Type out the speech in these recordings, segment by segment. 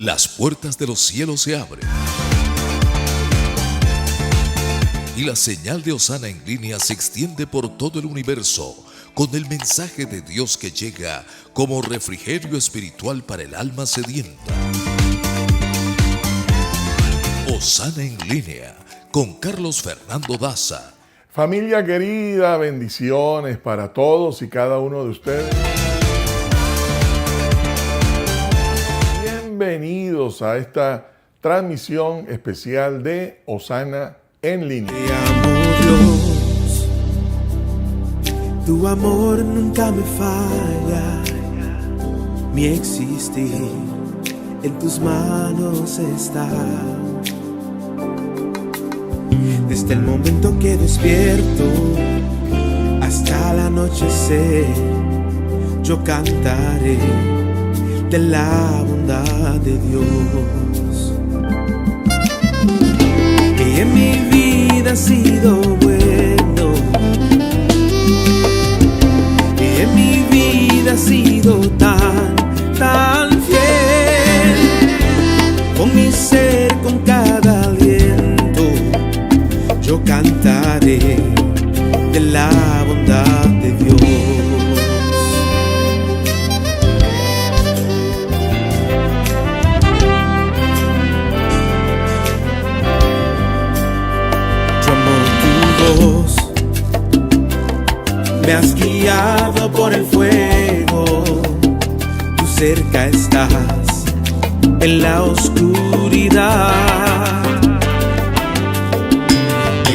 Las puertas de los cielos se abren y la señal de Osana en línea se extiende por todo el universo con el mensaje de Dios que llega como refrigerio espiritual para el alma sedienta. Osana en línea con Carlos Fernando Daza. Familia querida, bendiciones para todos y cada uno de ustedes. Bienvenidos a esta transmisión especial de Osana en línea. Te amo, Dios, tu amor nunca me falla, mi existir en tus manos está. Desde el momento que despierto hasta el anochecer, yo cantaré de la bondad de Dios. Que en mi vida ha sido bueno, que en mi vida ha sido tan fiel, con mi ser, con cada aliento, yo cantaré de la bondad de Dios. Yo amo tu voz, me has guiado por el fuego, tú cerca estás en la oscuridad.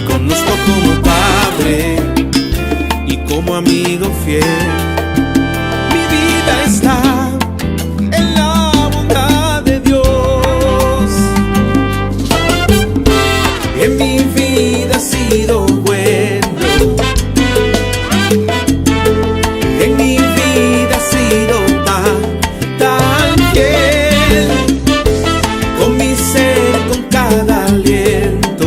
Conozco como padre y como amigo fiel. Mi vida está en la bondad de Dios. En mi vida ha sido bueno, en mi vida ha sido tan fiel, con mi ser, con cada aliento.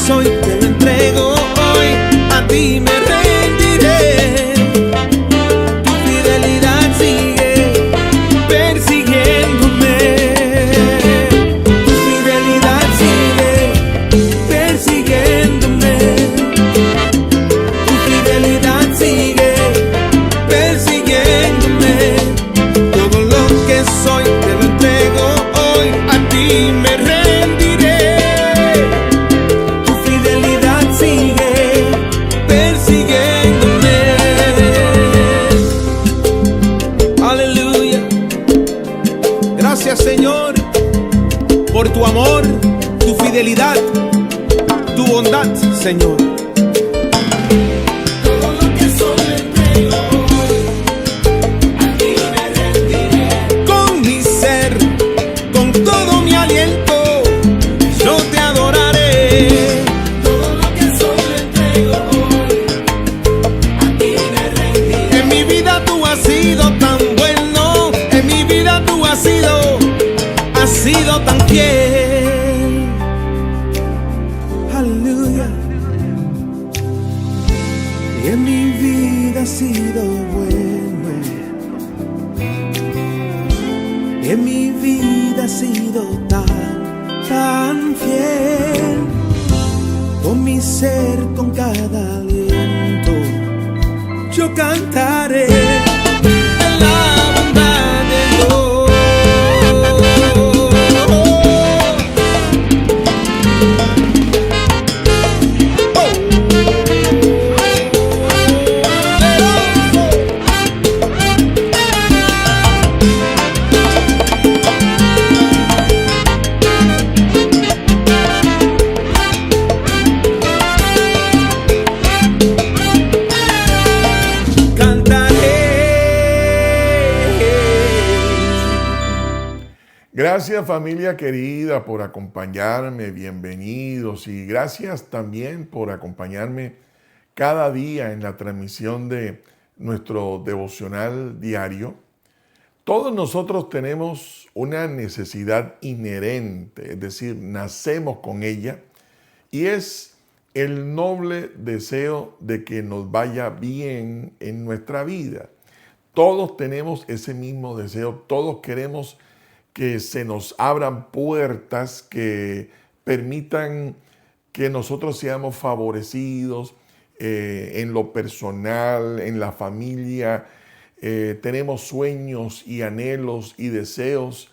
Soy, te lo entrego hoy, a ti me rendiré. Tu fidelidad sigue persiguiéndome. Tu fidelidad sigue persiguiéndome. Tu fidelidad sigue persiguiéndome. Todo lo que soy te lo entrego hoy, a ti me rendiré. Gracias, Señor, por tu amor, tu fidelidad, tu bondad, Señor. Todo lo que soy te entrego hoy, a ti me rendiré. Con mi ser, con todo mi aliento, yo te adoraré. Todo lo que soy te entrego hoy, a ti me rendiré. En mi vida tú has sido tan bueno, en mi vida tú has sido tan fiel. Aleluya. Y en mi vida ha sido bueno, en mi vida ha sido tan fiel, con mi ser, con cada aliento, yo cantaré en la bondad de Dios. Gracias, familia querida, por acompañarme, bienvenidos, y gracias también por acompañarme cada día en la transmisión de nuestro devocional diario, todos nosotros tenemos una necesidad inherente, es decir, nacemos con ella, y es el noble deseo de que nos vaya bien en nuestra vida. Todos tenemos ese mismo deseo, todos queremos que se nos abran puertas que permitan que nosotros seamos favorecidos en lo personal, en la familia. Tenemos sueños y anhelos y deseos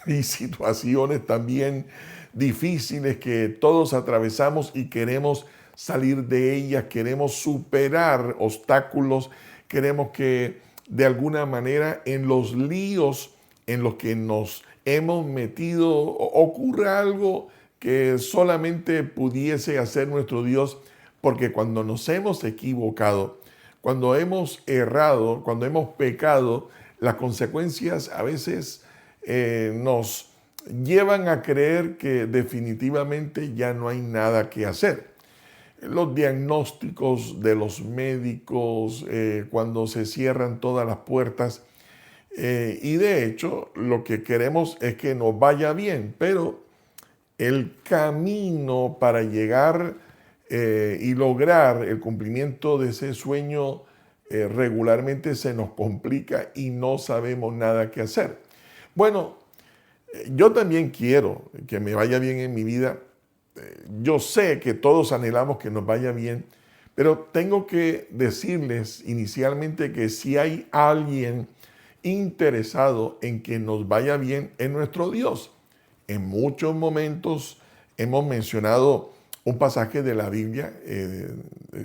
y situaciones también difíciles que todos atravesamos y queremos salir de ellas, queremos superar obstáculos, queremos que de alguna manera en los líos en los que nos hemos metido ocurra algo que solamente pudiese hacer nuestro Dios, porque cuando nos hemos equivocado, cuando hemos errado, cuando hemos pecado, las consecuencias a veces nos llevan a creer que definitivamente ya no hay nada que hacer. Los diagnósticos de los médicos, cuando se cierran todas las puertas, y de hecho lo que queremos es que nos vaya bien, pero el camino para llegar y lograr el cumplimiento de ese sueño regularmente se nos complica y no sabemos nada que hacer. Bueno, yo también quiero que me vaya bien en mi vida. Yo sé que todos anhelamos que nos vaya bien, pero tengo que decirles inicialmente que si hay alguien interesado en que nos vaya bien, es nuestro Dios. En muchos momentos hemos mencionado un pasaje de la Biblia,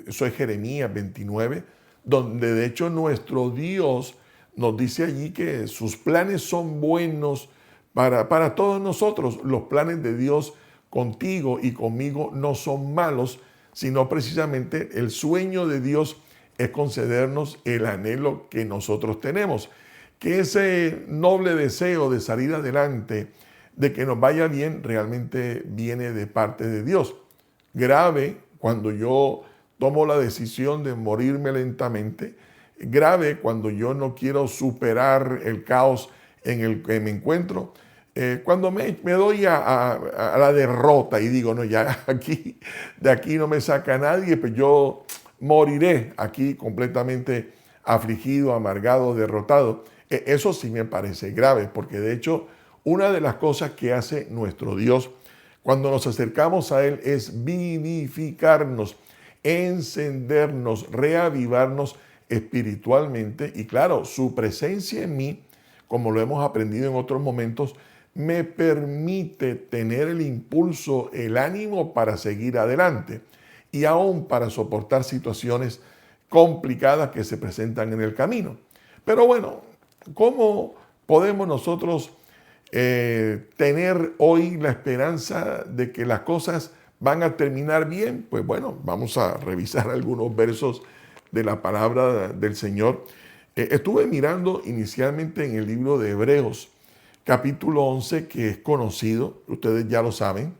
eso es Jeremías 29, donde de hecho nuestro Dios nos dice allí que sus planes son buenos para todos nosotros. Los planes de Dios contigo y conmigo no son malos, sino precisamente el sueño de Dios es concedernos el anhelo que nosotros tenemos, que ese noble deseo de salir adelante, de que nos vaya bien, realmente viene de parte de Dios. Grave cuando yo tomo la decisión de morirme lentamente, grave cuando yo no quiero superar el caos en el que me encuentro, cuando me doy a la derrota y digo, no, ya de aquí no me saca nadie, pues yo moriré aquí completamente afligido, amargado, derrotado. Eso sí me parece grave, porque de hecho una de las cosas que hace nuestro Dios cuando nos acercamos a Él es vivificarnos, encendernos, reavivarnos espiritualmente. Y claro, su presencia en mí, como lo hemos aprendido en otros momentos, me permite tener el impulso, el ánimo para seguir adelante y aún para soportar situaciones complicadas que se presentan en el camino. Pero bueno, ¿cómo podemos nosotros tener hoy la esperanza de que las cosas van a terminar bien? Pues bueno, vamos a revisar algunos versos de la palabra del Señor. Estuve mirando inicialmente en el libro de Hebreos, capítulo 11, que es conocido, ustedes ya lo saben,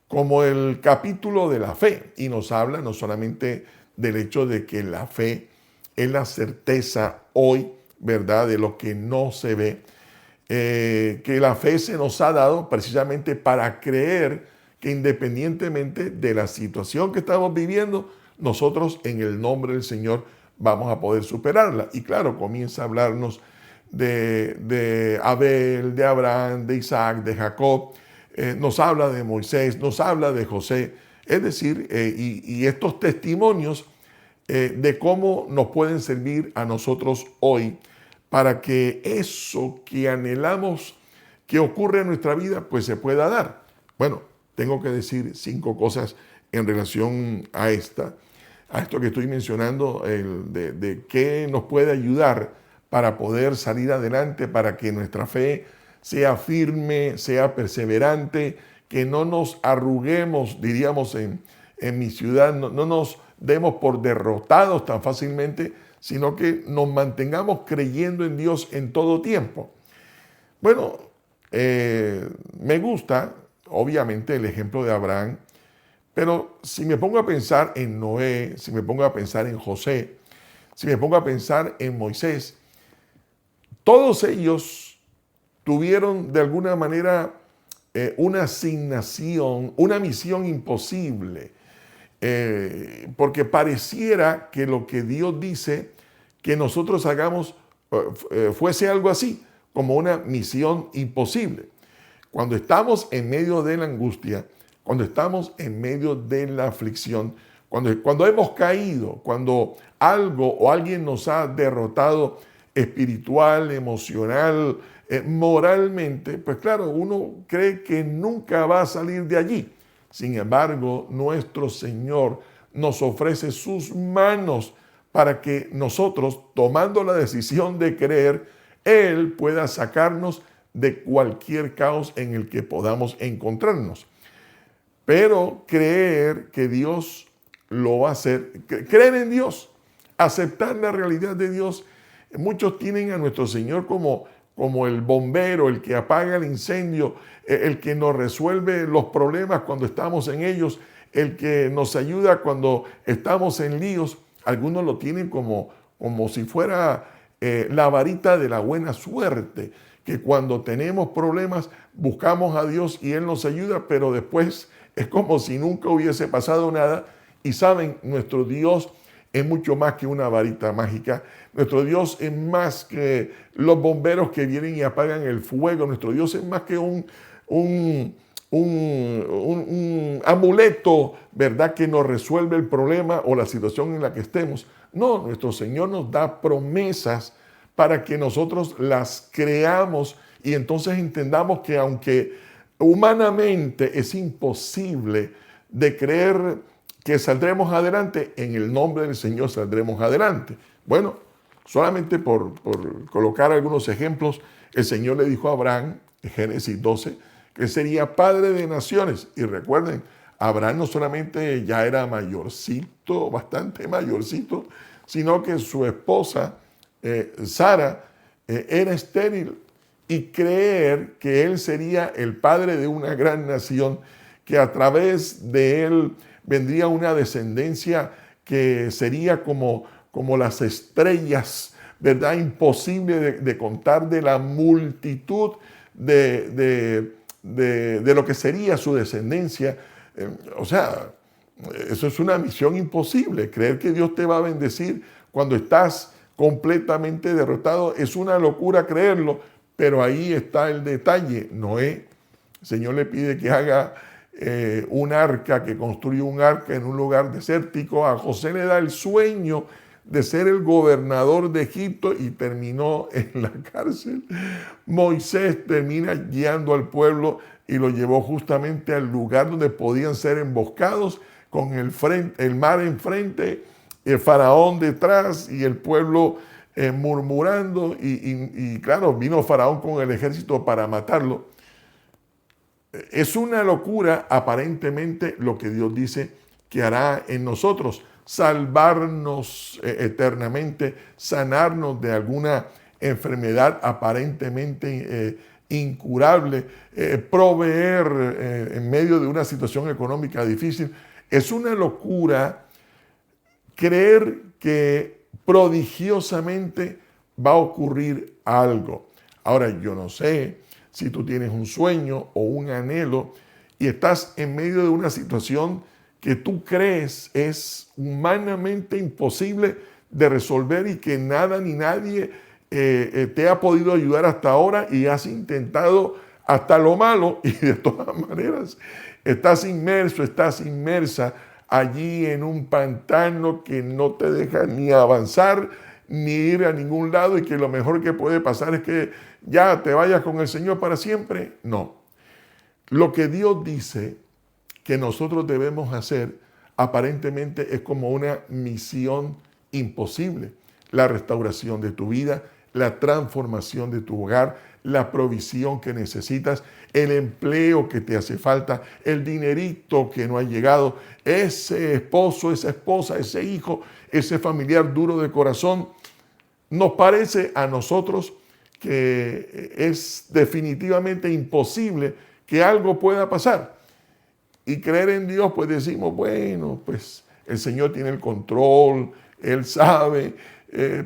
como el capítulo de la fe, y nos habla no solamente del hecho de que la fe es la certeza hoy, ¿verdad?, de lo que no se ve, que la fe se nos ha dado precisamente para creer que independientemente de la situación que estamos viviendo, nosotros en el nombre del Señor vamos a poder superarla. Y claro, comienza a hablarnos de Abel, de Abraham, de Isaac, de Jacob, nos habla de Moisés, nos habla de José, es decir, y estos testimonios de cómo nos pueden servir a nosotros hoy para que eso que anhelamos que ocurre en nuestra vida, pues se pueda dar. Bueno, tengo que decir 5 cosas en relación a esto que estoy mencionando, de qué nos puede ayudar para poder salir adelante, para que nuestra fe sea firme, sea perseverante, que no nos arruguemos, diríamos en mi ciudad, no nos demos por derrotados tan fácilmente, sino que nos mantengamos creyendo en Dios en todo tiempo. Bueno, me gusta, obviamente, el ejemplo de Abraham, pero si me pongo a pensar en Noé, si me pongo a pensar en José, Si me pongo a pensar en Moisés, todos ellos tuvieron de alguna manera una asignación, una misión imposible, porque pareciera que lo que Dios dice que nosotros hagamos fuese algo así, como una misión imposible. Cuando estamos en medio de la angustia, cuando estamos en medio de la aflicción, cuando hemos caído, cuando algo o alguien nos ha derrotado espiritual, emocional, moralmente, pues claro, uno cree que nunca va a salir de allí. Sin embargo, nuestro Señor nos ofrece sus manos para que nosotros, tomando la decisión de creer, Él pueda sacarnos de cualquier caos en el que podamos encontrarnos. Pero creer que Dios lo va a hacer, creer en Dios, aceptar la realidad de Dios. Muchos tienen a nuestro Señor como el bombero, el que apaga el incendio, el que nos resuelve los problemas cuando estamos en ellos, el que nos ayuda cuando estamos en líos. Algunos lo tienen como si fuera la varita de la buena suerte, que cuando tenemos problemas buscamos a Dios y Él nos ayuda, pero después es como si nunca hubiese pasado nada. Y saben, nuestro Dios es mucho más que una varita mágica. Nuestro Dios es más que los bomberos que vienen y apagan el fuego. Nuestro Dios es más que un amuleto, ¿verdad?, que nos resuelve el problema o la situación en la que estemos. No, nuestro Señor nos da promesas para que nosotros las creamos y entonces entendamos que aunque humanamente es imposible de creer que saldremos adelante, en el nombre del Señor saldremos adelante. Bueno, solamente por colocar algunos ejemplos, el Señor le dijo a Abraham, en Génesis 12, que sería padre de naciones. Y recuerden, Abraham no solamente ya era mayorcito, bastante mayorcito, sino que su esposa, Sara, era estéril. Y creer que él sería el padre de una gran nación, que a través de él vendría una descendencia que sería como las estrellas, ¿verdad? Imposible de contar, de la multitud de lo que sería su descendencia. O sea, eso es una misión imposible. Creer que Dios te va a bendecir cuando estás completamente derrotado es una locura creerlo, pero ahí está el detalle. Noé, el Señor le pide que haga un arca, que construya un arca en un lugar desértico. A José le da el sueño de ser el gobernador de Egipto y terminó en la cárcel. Moisés termina guiando al pueblo y lo llevó justamente al lugar donde podían ser emboscados, con el mar enfrente, el faraón detrás y el pueblo murmurando. Y claro, vino faraón con el ejército para matarlo. Es una locura aparentemente lo que Dios dice que hará en nosotros: salvarnos eternamente, sanarnos de alguna enfermedad aparentemente incurable, proveer en medio de una situación económica difícil. Es una locura creer que prodigiosamente va a ocurrir algo. Ahora, yo no sé si tú tienes un sueño o un anhelo y estás en medio de una situación que tú crees es humanamente imposible de resolver y que nada ni nadie te ha podido ayudar hasta ahora, y has intentado hasta lo malo y de todas maneras estás inmerso, estás inmersa allí en un pantano que no te deja ni avanzar ni ir a ningún lado, y que lo mejor que puede pasar es que ya te vayas con el Señor para siempre. No. Lo que Dios dice que nosotros debemos hacer aparentemente es como una misión imposible: la restauración de tu vida, la transformación de tu hogar, la provisión que necesitas, el empleo que te hace falta, el dinerito que no ha llegado, ese esposo, esa esposa, ese hijo, ese familiar duro de corazón. Nos parece a nosotros que es definitivamente imposible que algo pueda pasar. Y creer en Dios, pues decimos, bueno, pues el Señor tiene el control, Él sabe,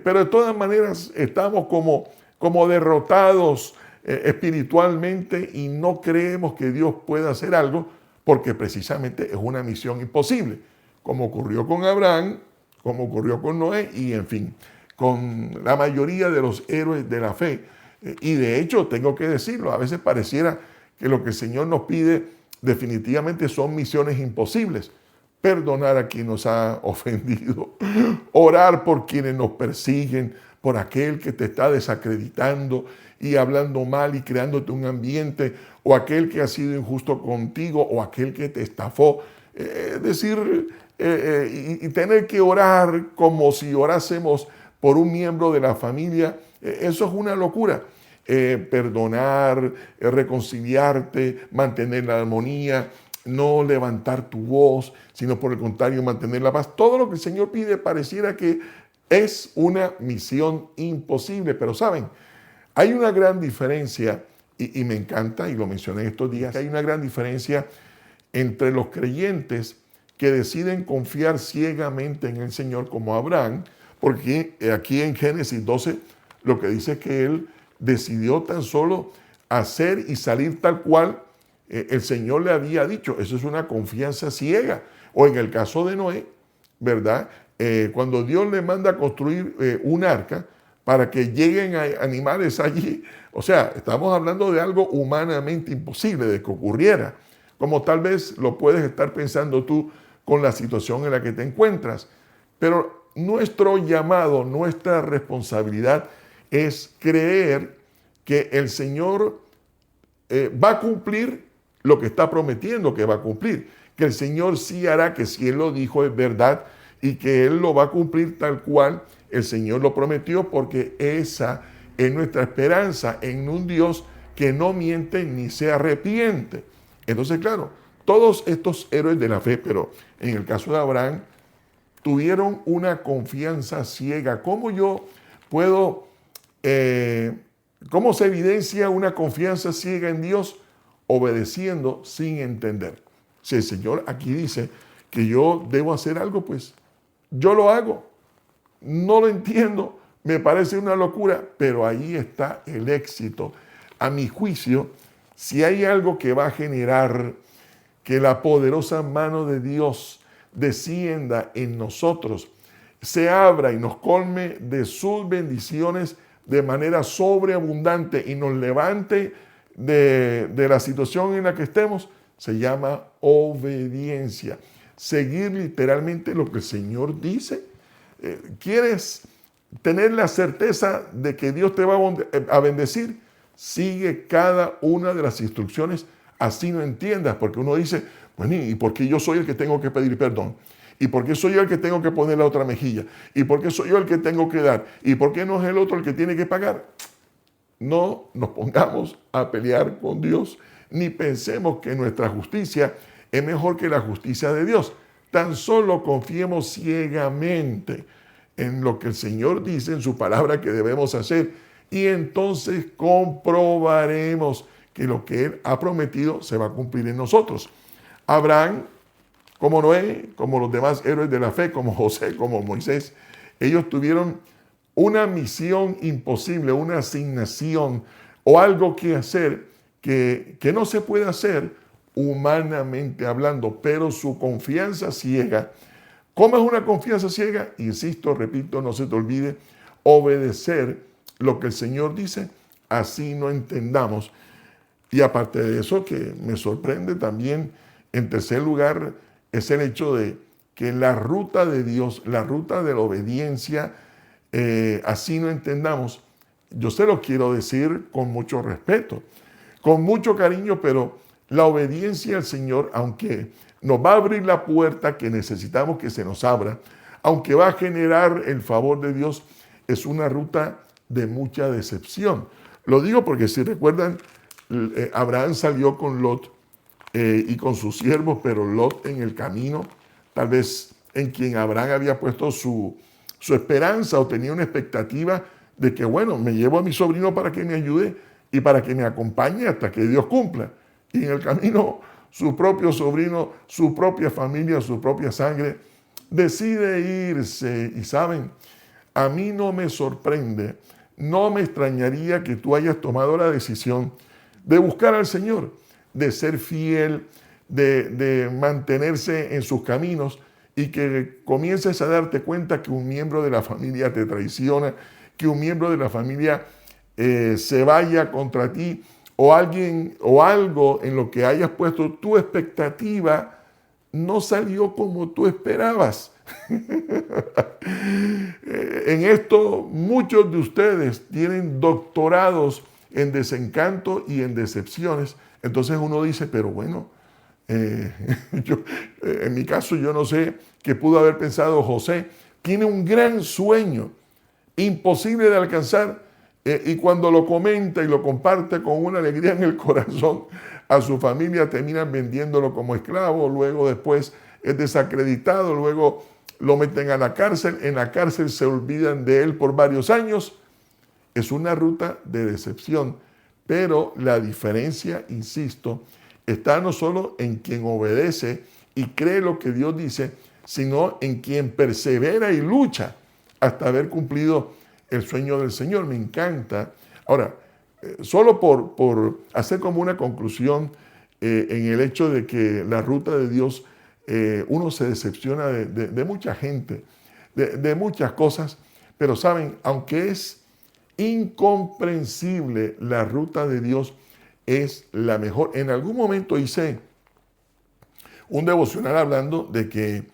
pero de todas maneras estamos como derrotados espiritualmente y no creemos que Dios pueda hacer algo porque precisamente es una misión imposible, como ocurrió con Abraham, como ocurrió con Noé y en fin, con la mayoría de los héroes de la fe. Y de hecho, tengo que decirlo, a veces pareciera que lo que el Señor nos pide definitivamente son misiones imposibles. Perdonar a quien nos ha ofendido, orar por quienes nos persiguen, por aquel que te está desacreditando y hablando mal y creándote un ambiente, o aquel que ha sido injusto contigo, o aquel que te estafó. Y tener que orar como si orásemos por un miembro de la familia, eso es una locura. Perdonar, reconciliarte, mantener la armonía, no levantar tu voz, sino por el contrario mantener la paz. Todo lo que el Señor pide pareciera que es una misión imposible, pero saben, hay una gran diferencia, y me encanta, y lo mencioné estos días, hay una gran diferencia entre los creyentes que deciden confiar ciegamente en el Señor como Abraham, porque aquí en Génesis 12 lo que dice es que él decidió tan solo hacer y salir tal cual el Señor le había dicho. Eso es una confianza ciega. O en el caso de Noé, ¿verdad? Cuando Dios le manda a construir un arca para que lleguen animales allí, o sea, estamos hablando de algo humanamente imposible de que ocurriera, como tal vez lo puedes estar pensando tú con la situación en la que te encuentras. Pero nuestro llamado, nuestra responsabilidad es creer que el Señor va a cumplir lo que está prometiendo que va a cumplir, que el Señor sí hará, que si Él lo dijo es verdad y que Él lo va a cumplir tal cual el Señor lo prometió, porque esa es nuestra esperanza en un Dios que no miente ni se arrepiente. Entonces, claro, todos estos héroes de la fe, pero en el caso de Abraham, tuvieron una confianza ciega. ¿Cómo yo puedo, cómo se evidencia una confianza ciega en Dios? Obedeciendo sin entender. Si el Señor aquí dice que yo debo hacer algo, pues yo lo hago. No lo entiendo, me parece una locura, pero ahí está el éxito. A mi juicio, si hay algo que va a generar que la poderosa mano de Dios descienda en nosotros, se abra y nos colme de sus bendiciones de manera sobreabundante y nos levante de la situación en la que estemos, se llama obediencia. Seguir literalmente lo que el Señor dice. ¿Quieres tener la certeza de que Dios te va a bendecir? Sigue cada una de las instrucciones, así no entiendas, porque uno dice, bueno, ¿y por qué yo soy el que tengo que pedir perdón? ¿Y por qué soy yo el que tengo que poner la otra mejilla? ¿Y por qué soy yo el que tengo que dar? ¿Y por qué no es el otro el que tiene que pagar? No nos pongamos a pelear con Dios, ni pensemos que nuestra justicia es mejor que la justicia de Dios. Tan solo confiemos ciegamente en lo que el Señor dice en su palabra que debemos hacer, y entonces comprobaremos que lo que Él ha prometido se va a cumplir en nosotros. Abraham, como Noé, como los demás héroes de la fe, como José, como Moisés, ellos tuvieron una misión imposible, una asignación o algo que hacer que no se puede hacer humanamente hablando, pero su confianza ciega. ¿Cómo es una confianza ciega? Insisto, repito, no se te olvide, obedecer lo que el Señor dice, así no entendamos. Y aparte de eso, que me sorprende también, en tercer lugar, es el hecho de que la ruta de Dios, la ruta de la obediencia, así no entendamos. Yo se lo quiero decir con mucho respeto, con mucho cariño, pero la obediencia al Señor, aunque nos va a abrir la puerta que necesitamos que se nos abra, aunque va a generar el favor de Dios, es una ruta de mucha decepción. Lo digo porque si recuerdan, Abraham salió con Lot y con sus siervos, pero Lot en el camino, tal vez en quien Abraham había puesto su esperanza o tenía una expectativa de que, bueno, me llevo a mi sobrino para que me ayude y para que me acompañe hasta que Dios cumpla. Y en el camino, su propio sobrino, su propia familia, su propia sangre, decide irse. Y saben, a mí no me sorprende, no me extrañaría que tú hayas tomado la decisión de buscar al Señor, de ser fiel, de mantenerse en sus caminos y que comiences a darte cuenta que un miembro de la familia te traiciona, que un miembro de la familia se vaya contra ti o alguien o algo en lo que hayas puesto tu expectativa no salió como tú esperabas. En esto muchos de ustedes tienen doctorados en desencanto y en decepciones. Entonces uno dice, pero bueno, en mi caso yo no sé qué pudo haber pensado José. Tiene un gran sueño, imposible de alcanzar, y cuando lo comenta y lo comparte con una alegría en el corazón a su familia, terminan vendiéndolo como esclavo, luego después es desacreditado, luego lo meten a la cárcel, en la cárcel se olvidan de él por varios años. Es una ruta de decepción, pero la diferencia, insisto, está no solo en quien obedece y cree lo que Dios dice, sino en quien persevera y lucha hasta haber cumplido el sueño del Señor. Me encanta. Ahora, solo por hacer como una conclusión en el hecho de que la ruta de Dios, uno se decepciona de mucha gente, de muchas cosas, pero saben, aunque es incomprensible, la ruta de Dios es la mejor. En algún momento hice un devocional hablando de que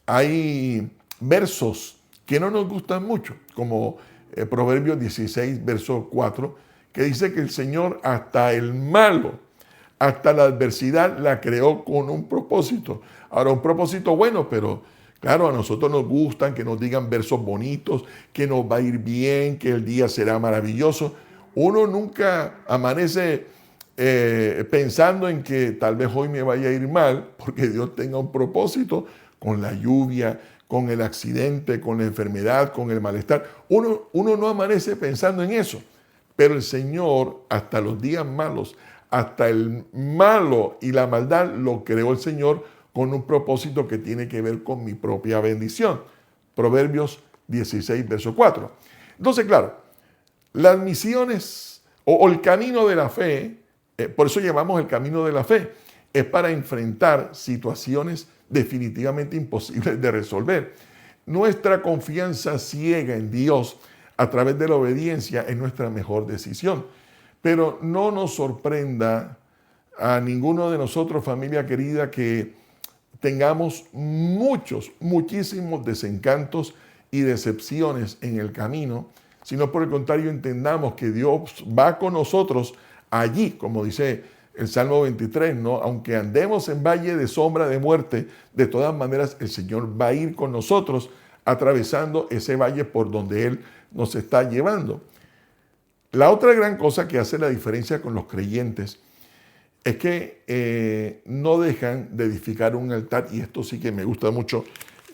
hay versos que no nos gustan mucho, como Proverbios 16, verso 4, que dice que el Señor hasta el malo, hasta la adversidad la creó con un propósito. Ahora, un propósito bueno, pero claro, a nosotros nos gustan que nos digan versos bonitos, que nos va a ir bien, que el día será maravilloso. Uno nunca amanece pensando en que tal vez hoy me vaya a ir mal, porque Dios tenga un propósito con la lluvia, con el accidente, con la enfermedad, con el malestar. Uno no amanece pensando en eso, pero el Señor, hasta los días malos, hasta el malo y la maldad, lo creó el Señor con un propósito que tiene que ver con mi propia bendición. Proverbios 16, verso 4. Entonces, claro, las misiones o el camino de la fe, por eso llamamos el camino de la fe, es para enfrentar situaciones definitivamente imposibles de resolver. Nuestra confianza ciega en Dios a través de la obediencia es nuestra mejor decisión. Pero no nos sorprenda a ninguno de nosotros, familia querida, que tengamos muchísimos desencantos y decepciones en el camino, sino por el contrario entendamos que Dios va con nosotros allí, como dice el Salmo 23, ¿no? Aunque andemos en valle de sombra de muerte, de todas maneras el Señor va a ir con nosotros atravesando ese valle por donde Él nos está llevando. La otra gran cosa que hace la diferencia con los creyentes es que no dejan de edificar un altar, y esto sí que me gusta mucho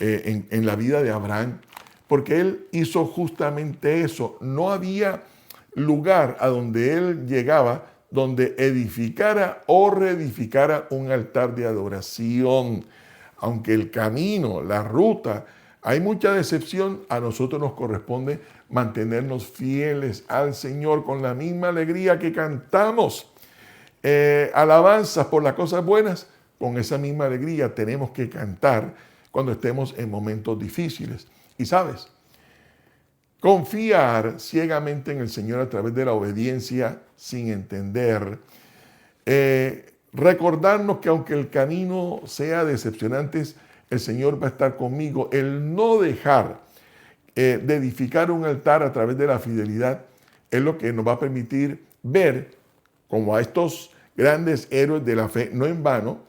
en la vida de Abraham, porque él hizo justamente eso. No había lugar a donde él llegaba donde edificara o reedificara un altar de adoración. Aunque el camino, la ruta, hay mucha decepción, a nosotros nos corresponde mantenernos fieles al Señor con la misma alegría que cantamos alabanzas por las cosas buenas. Con esa misma alegría tenemos que cantar cuando estemos en momentos difíciles. Y sabes, confiar ciegamente en el Señor a través de la obediencia sin entender. Recordarnos que aunque el camino sea decepcionante, el Señor va a estar conmigo. El no dejar de edificar un altar a través de la fidelidad es lo que nos va a permitir ver como a estos grandes héroes de la fe. No en vano,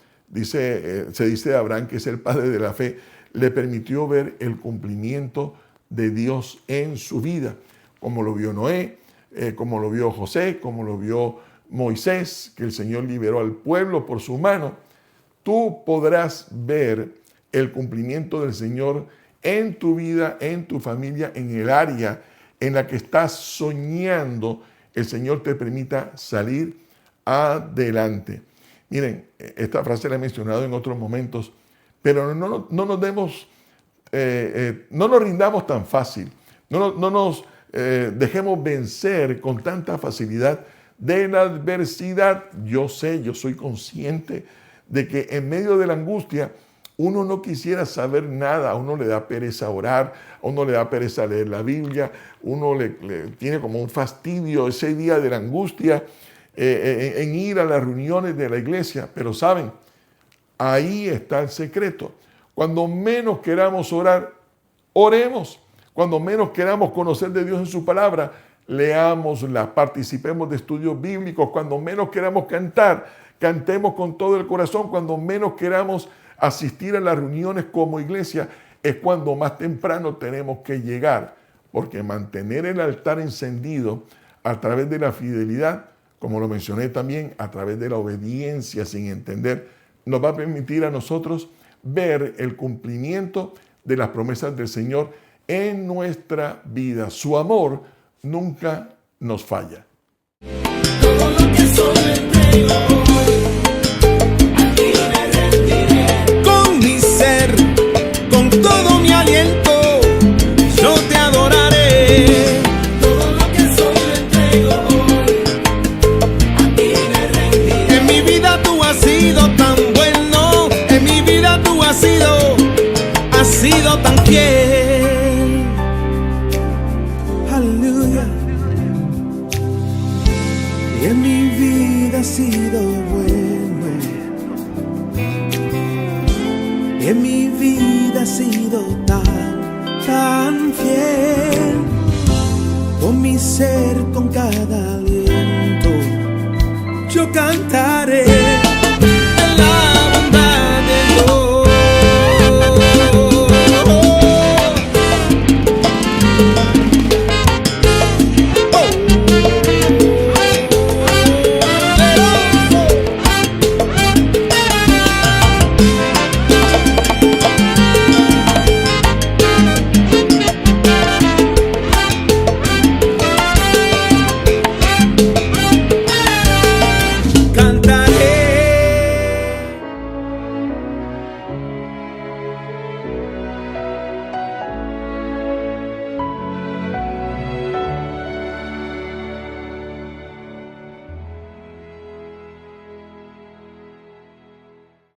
se dice de Abraham, que es el padre de la fe, le permitió ver el cumplimiento de Dios en su vida, como lo vio Noé, como lo vio José, como lo vio Moisés, que el Señor liberó al pueblo por su mano. Tú podrás ver el cumplimiento del Señor en tu vida, en tu familia, en el área en la que estás soñando. El Señor te permita salir adelante. Miren, esta frase la he mencionado en otros momentos, pero no nos rindamos tan fácil, No nos dejemos vencer con tanta facilidad de la adversidad. Yo soy consciente de que en medio de la angustia uno no quisiera saber nada, a uno le da pereza orar, a uno le da pereza leer la Biblia, uno le tiene como un fastidio ese día de la angustia en ir a las reuniones de la iglesia. Pero saben, ahí está el secreto. Cuando menos queramos orar, oremos. Cuando menos queramos conocer de Dios en su palabra, leámosla, participemos de estudios bíblicos. Cuando menos queramos cantar, cantemos con todo el corazón. Cuando menos queramos asistir a las reuniones como iglesia, es cuando más temprano tenemos que llegar, porque mantener el altar encendido a través de la fidelidad, como lo mencioné también, a través de la obediencia sin entender, nos va a permitir a nosotros ver el cumplimiento de las promesas del Señor en nuestra vida. Su amor nunca nos falla. Todo lo que soy te entrego hoy, a ti me rendiré. Con mi ser, con todo mi aliento, yo te adoraré. Todo lo que soy te entrego hoy, a ti me rendiré. En mi vida tú has sido tan bueno, en mi vida tú has sido tan fiel. Aleluya. Y en mi vida has sido bueno, y en mi vida has sido tan fiel. Con mi ser, con cada aliento, yo cantaré.